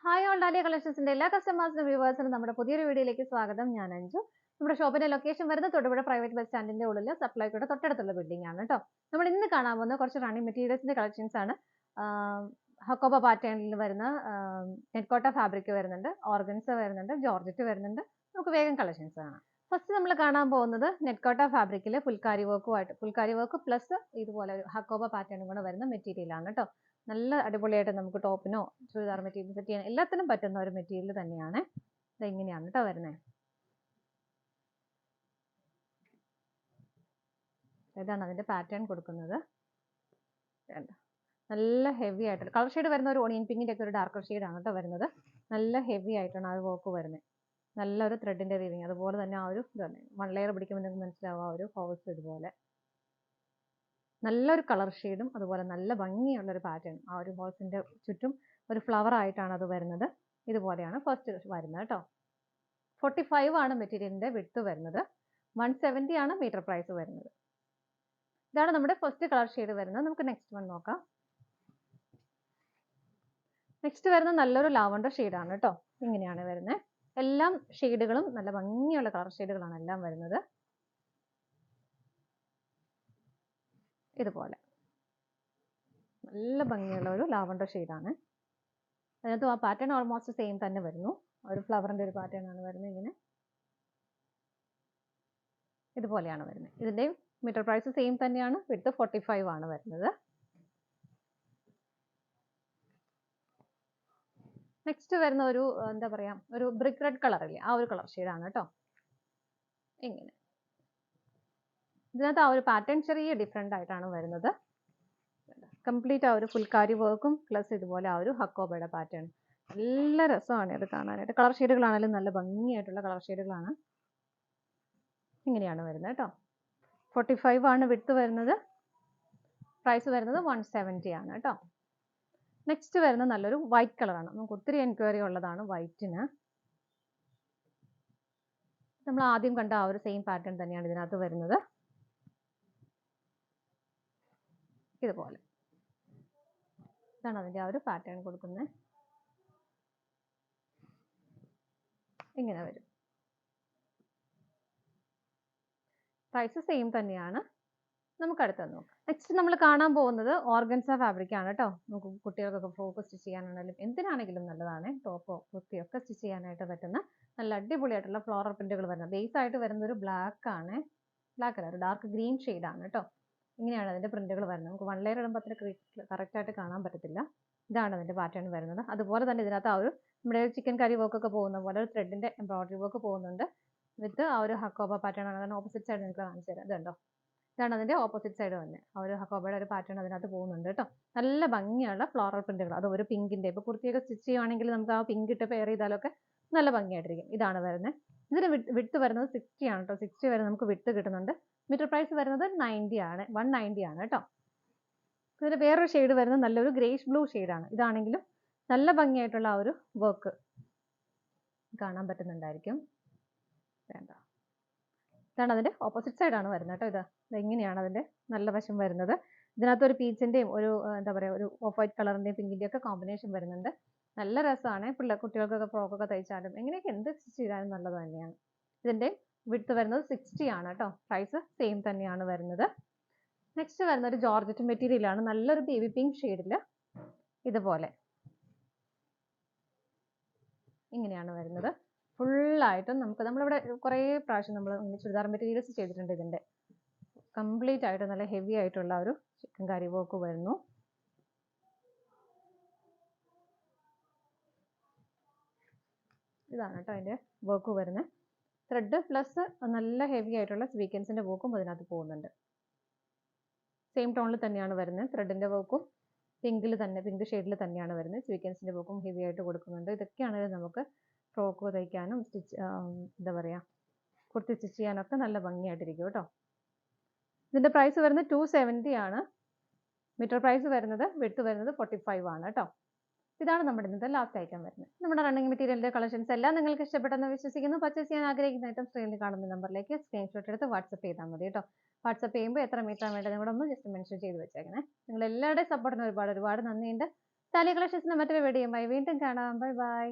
Hi all dahlia കളക്ഷൻസിന്റെ എല്ലാ കസ്റ്റമേഴ്സിനും വ്യൂവേഴ്സിനും നമ്മുടെ പുതിയൊരു വീഡിയോയിലേക്ക് സ്വാഗതം. ഞാൻ അഞ്ജു. നമ്മുടെ ഷോപ്പിന്റെ ലൊക്കേഷൻ വരുന്നത് തൊടുപുഴ പ്രൈവറ്റ് ബസ് സ്റ്റാൻഡിന്റെ ഉള്ളിൽ സപ്ലൈക്കോയുടെ തൊട്ടടുത്തുള്ള ബിൽഡിംഗ് ആണ് കേട്ടോ. നമ്മൾ ഇന്ന് കാണാൻ പോകുന്ന കുറച്ച് റണ്ണിങ് മെറ്റീരിയൽസിന്റെ കളക്ഷൻസ് ആണ്. ഹക്കോബ പാറ്റേണിൽ വരുന്ന നെറ്റ്കോട്ട ഫാബ്രിക് വരുന്നുണ്ട്, ഓർഗൻസ വരുന്നുണ്ട്, ജോർജറ്റ് വരുന്നുണ്ട്. നമുക്ക് വേഗം കളക്ഷൻസ് കാണാം. ഫസ്റ്റ് നമ്മൾ കാണാൻ പോകുന്നത് നെറ്റ്കോട്ട ഫാബ്രിക്കിൽ ഫുൾക്കാരി വർക്ക് പ്ലസ് ഇതുപോലെ ഒരു ഹക്കോബ പാറ്റേണും കൂടെ വരുന്ന മെറ്റീരിയൽ ആണ് കേട്ടോ. നല്ല അടിപൊളിയായിട്ട് നമുക്ക് ടോപ്പിനോ ചുരിദാർ മെറ്റീരിയൽ സെറ്റ് ചെയ്യാൻ എല്ലാത്തിനും പറ്റുന്ന ഒരു മെറ്റീരിയൽ തന്നെയാണ്. ഇത് ഇങ്ങനെയാണ് കേട്ടോ വരുന്നത്. ഇതാണ് അതിന്റെ പാറ്റേൺ കൊടുക്കുന്നത്. നല്ല ഹെവി ആയിട്ട് കളർ ഷെയ്ഡ് വരുന്ന ഒരു ഓണിയൻ പിങ്കിന്റെ ഒക്കെ ഒരു ഡാർക്കർ ഷെയ്ഡ് ആണ് കേട്ടോ വരുന്നത്. നല്ല ഹെവി ആയിട്ടാണ് ആ വർക്ക് വരുന്നത്. നല്ലൊരു ത്രെഡിന്റെ വീവിങ്, അതുപോലെ തന്നെ ആ ഒരു ഇതാണ് വൺ ലെയർ പിടിക്കുമ്പോൾ നിങ്ങൾക്ക് മനസ്സിലാവും ആ ഒരു ഹോൾസ് ഇതുപോലെ നല്ലൊരു കളർ ഷെയ്ഡും അതുപോലെ നല്ല ഭംഗിയുള്ള ഒരു പാറ്റേൺ. ആ ഒരു ഹോൾസിന്റെ ചുറ്റും ഒരു ഫ്ലവർ ആയിട്ടാണ് അത് വരുന്നത്. ഇതുപോലെയാണ് ഫസ്റ്റ് വരുന്നത് കേട്ടോ. 45 ആണ് മെറ്റീരിയലിന്റെ വിഡ്ത്ത് വരുന്നത്. 170 ആണ് മീറ്റർ പ്രൈസ് വരുന്നത്. ഇതാണ് നമ്മുടെ ഫസ്റ്റ് കളർ ഷെയ്ഡ് വരുന്നത്. നമുക്ക് നെക്സ്റ്റ് വൺ നോക്കാം. നെക്സ്റ്റ് വരുന്നത് നല്ലൊരു ലാവണ്ടർ ഷെയ്ഡാണ് കേട്ടോ. ഇങ്ങനെയാണ് വരുന്നത്. എല്ലാം ഷെയ്ഡുകളും നല്ല ഭംഗിയുള്ള കളർ ഷെയ്ഡുകളാണ് എല്ലാം വരുന്നത്. ഇതുപോലെ നല്ല ഭംഗിയുള്ള ഒരു ലാവണ്ടർ ഷെയ്ഡാണ്. അതിനകത്ത് ആ പാറ്റേൺ ഓൾമോസ്റ്റ് സെയിം തന്നെ വരുന്നു. ഒരു ഫ്ലവറിന്റെ ഒരു പാറ്റേൺ ആണ് വരുന്നത്. ഇങ്ങനെ ഇതുപോലെയാണ് വരുന്നത്. ഇതിന്റെ മീറ്റർ പ്രൈസ് സെയിം തന്നെയാണ്. വിഡ്ത്ത് 45 ആണ് വരുന്നത്. നെക്സ്റ്റ് വരുന്ന ഒരു എന്താ പറയാ ഒരു ബ്രിക്ക് റെഡ് കളർ ഇല്ലേ, ആ ഒരു കളർ ഷെയ്ഡാണ് കേട്ടോ. ഇങ്ങനെ ഇതിനകത്ത് ആ ഒരു പാറ്റേൺ ചെറിയ ഡിഫറെന്റ് ആയിട്ടാണ് വരുന്നത്. കംപ്ലീറ്റ് ആ ഒരു ഫുൾക്കാരി വർക്കും പ്ലസ് ഇതുപോലെ ആ ഒരു ഹക്കോബയുടെ പാറ്റേൺ. നല്ല രസമാണ് ഇത് കാണാനായിട്ട്. കളർ ഷെയ്ഡുകളാണെങ്കിലും നല്ല ഭംഗിയായിട്ടുള്ള കളർ ഷെയ്ഡുകളാണ്. ഇങ്ങനെയാണ് വരുന്നത് കേട്ടോ. 45 ആണ് വിഡ്ത്ത് വരുന്നത്. പ്രൈസ് വരുന്നത് 170 ആണ് കേട്ടോ. നെക്സ്റ്റ് വരുന്നത് നല്ലൊരു വൈറ്റ് കളറാണ്. നമുക്ക് ഒത്തിരി എൻക്വയറി ഉള്ളതാണ് വൈറ്റിന്. നമ്മൾ ആദ്യം കണ്ട ആ ഒരു സെയിം പാറ്റേൺ തന്നെയാണ് ഇതിനകത്ത് വരുന്നത്. ഇതുപോലെ ഇതാണ് അതിന്റെ ആ ഒരു പാറ്റേൺ കൊടുക്കുന്നത്. ഇങ്ങനെ വരും. പ്രൈസ് സെയിം തന്നെയാണ്. നമുക്ക് അടുത്തത് നോക്കാം. നെക്സ്റ്റ് നമ്മൾ കാണാൻ പോകുന്നത് ഓർഗൻസ ഫാബ്രിക് ആണ് കേട്ടോ. നമുക്ക് കുട്ടികൾക്കൊക്കെ ഫ്രോക്ക് സ്റ്റിച്ച് ചെയ്യാനാണെങ്കിലും എന്തിനാണെങ്കിലും നല്ലതാണ്. ടോപ്പോ കുർത്തിയൊക്കെ സ്റ്റിച്ച് ചെയ്യാനായിട്ട് പറ്റുന്ന നല്ല അടിപൊളിയായിട്ടുള്ള ഫ്ലോറൽ പ്രിന്റുകൾ വരുന്നത്. ബേസ് ആയിട്ട് വരുന്ന ഒരു ബ്ലാക്ക് ആണ്. ബ്ലാക്ക് അല്ല, ഒരു ഡാർക്ക് ഗ്രീൻ ഷെയ്ഡ് ആണ് കേട്ടോ. ഇങ്ങനെയാണ് അതിന്റെ പ്രിന്റുകൾ വരുന്നത്. നമുക്ക് വൺ ലെയർ ഇടുമ്പോൾ അത്ര കറക്റ്റ് ആയിട്ട് കാണാൻ പറ്റത്തില്ല. ഇതാണ് അതിന്റെ പാറ്റേൺ വരുന്നത്. അതുപോലെ തന്നെ ഇതിനകത്ത് ആ ഒരു നമ്മുടെ ചിക്കൻ കറി വർക്ക് ഒക്കെ പോകുന്ന പോലെ ഒരു ത്രെഡിന്റെ എംബ്രോയിഡറി വർക്ക് പോകുന്നുണ്ട്. വിത്ത് ആ ഒരു ഹക്കോബ പാറ്റേൺ ആണ്. അതിന് ഓപ്പോസിറ്റ് സൈഡ് നിങ്ങൾക്ക് കാണിച്ചു തരാം. ഇതുണ്ടോ, ഇതാണ് അതിന്റെ ഓപ്പോസിറ്റ് സൈഡ് തന്നെ. ആ ഒരു ഹക്കോബയുടെ ഒരു പാറ്റേൺ അതിനകത്ത് പോകുന്നുണ്ട് കേട്ടോ. നല്ല ഭംഗിയുള്ള ഫ്ലോറൽ പ്രിന്റുകൾ. അത് ഒരു പിങ്കിന്റെ ഇപ്പൊ കുർത്തിയൊക്കെ സ്റ്റിച്ച് ചെയ്യുവാണെങ്കിൽ നമുക്ക് ആ പിങ്ക് ഇട്ട് പെയർ ചെയ്താലൊക്കെ നല്ല ഭംഗിയായിട്ടിരിക്കും. ഇതാണ് വരുന്നത്. ഇതിന് വിഡ്ത്ത് വരുന്നത് 60 ആണ് കേട്ടോ. 60 വരെ നമുക്ക് വിഡ്ത്ത് കിട്ടുന്നുണ്ട്. മീറ്റർ പ്രൈസ് വരുന്നത് 90 ആണ്, 190 ആണ് കേട്ടോ. ഇതിന് വേറൊരു ഷെയ്ഡ് വരുന്നത് നല്ലൊരു ഗ്രേഷ് ബ്ലൂ ഷെയ്ഡാണ്. ഇതാണെങ്കിലും നല്ല ഭംഗിയായിട്ടുള്ള ആ ഒരു വർക്ക് കാണാൻ പറ്റുന്നുണ്ടായിരിക്കും. വേണ്ട, ഇതാണ് അതിന്റെ ഓപ്പോസിറ്റ് സൈഡ് ആണ് വരുന്നത് കേട്ടോ. ഇത് ഇങ്ങനെയാണ് അതിന്റെ നല്ല വശം വരുന്നത്. ഇതിനകത്ത് ഒരു പീച്ചിന്റെയും ഒരു എന്താ പറയാ ഒരു ഓഫ് വൈറ്റ് കളറിന്റെയും പിങ്കിന്റെയും ഒക്കെ കോമ്പിനേഷൻ വരുന്നുണ്ട്. നല്ല രസമാണ്. കുട്ടികൾക്കൊക്കെ ഫ്രോക്കൊക്കെ തയ്ച്ചാലും എങ്ങനെയൊക്കെ എന്ത് സ്റ്റിച്ച് ചെയ്താലും നല്ലത് തന്നെയാണ്. ഇതിന്റെ വിഡ്ത്ത് വരുന്നത് 60 ആണ് കേട്ടോ. പ്രൈസ് സെയിം തന്നെയാണ് വരുന്നത്. നെക്സ്റ്റ് വരുന്ന ഒരു ജോർജറ്റ് മെറ്റീരിയൽ ആണ്. നല്ലൊരു ബേബി പിങ്ക് ഷെയ്ഡില് ഇതുപോലെ ഇങ്ങനെയാണ് വരുന്നത്. ഫുള്ളായിട്ടും നമ്മളിവിടെ കുറേ പ്രാവശ്യം നമ്മൾ ചുരിദാർ മെറ്റീരിയൽസ് ചെയ്തിട്ടുണ്ട്. ഇതിന്റെ കംപ്ലീറ്റ് ആയിട്ട് നല്ല ഹെവി ആയിട്ടുള്ള ഒരു ചിക്കൻ കറി വർക്ക് വരുന്നു. ഇതാണ് കേട്ടോ അതിന്റെ വർക്ക് വരുന്നത്. ത്രെഡ് പ്ലസ് നല്ല ഹെവി ആയിട്ടുള്ള സ്വീക്കൻസിന്റെ വർക്കും അതിനകത്ത് പോകുന്നുണ്ട്. സെയിം ടോണിൽ തന്നെയാണ് വരുന്നത്. ത്രെഡിന്റെ വർക്കും പിങ്ക് ഷെയ്ഡിൽ തന്നെയാണ് വരുന്നത്. സ്വീക്കൻസിന്റെ വർക്കും ഹെവി ആയിട്ട് കൊടുക്കുന്നുണ്ട്. ഇതൊക്കെയാണ് നമുക്ക് ഫ്രോക്ക് തയ്ക്കാനും എന്താ പറയാ കുർത്തി സ്റ്റിച്ച് ചെയ്യാനൊക്കെ നല്ല ഭംഗിയായിട്ടിരിക്കും കേട്ടോ. ഇതിന്റെ പ്രൈസ് വരുന്നത് 270 ആണ്. മീറ്റർ പ്രൈസ് വരുന്നത് വിഡ്ത്ത് വരുന്നത് 45 ആണ് കേട്ടോ. ഇതാണ് നമ്മുടെ ഇന്നത്തെ ലാസ്റ്റ് ഐറ്റം വരുന്നത്. നമ്മുടെ റണ്ണിങ് മെറ്റീരിയലിന്റെ കളക്ഷൻസ് എല്ലാം നിങ്ങൾക്ക് ഇഷ്ടപ്പെട്ടെന്ന് വിശ്വസിക്കുന്നു. പർച്ചേസ് ചെയ്യാൻ ആഗ്രഹിക്കുന്ന ഐറ്റം സ്ക്രീനിൽ കാണുന്ന നമ്പറിലേക്ക് സ്ക്രീൻഷോട്ട് എടുത്ത് വാട്സപ്പ് ചെയ്താൽ മതി കേട്ടോ. വാട്സപ്പ് ചെയ്യുമ്പോൾ എത്ര മീറ്റർ വേണ്ടത് കൂടെ ഒന്ന് ജസ്റ്റ് മെൻഷൻ ചെയ്ത് വെച്ചേക്കണേ. നിങ്ങൾ എല്ലാവരുടെയും സപ്പോർട്ടിന് ഒരുപാട് നന്ദിയുണ്ട്. താലിയ കളക്ഷൻസിന്റെ മറ്റൊരു വീഡിയോയുമായി വീണ്ടും കാണാം. Bye bye.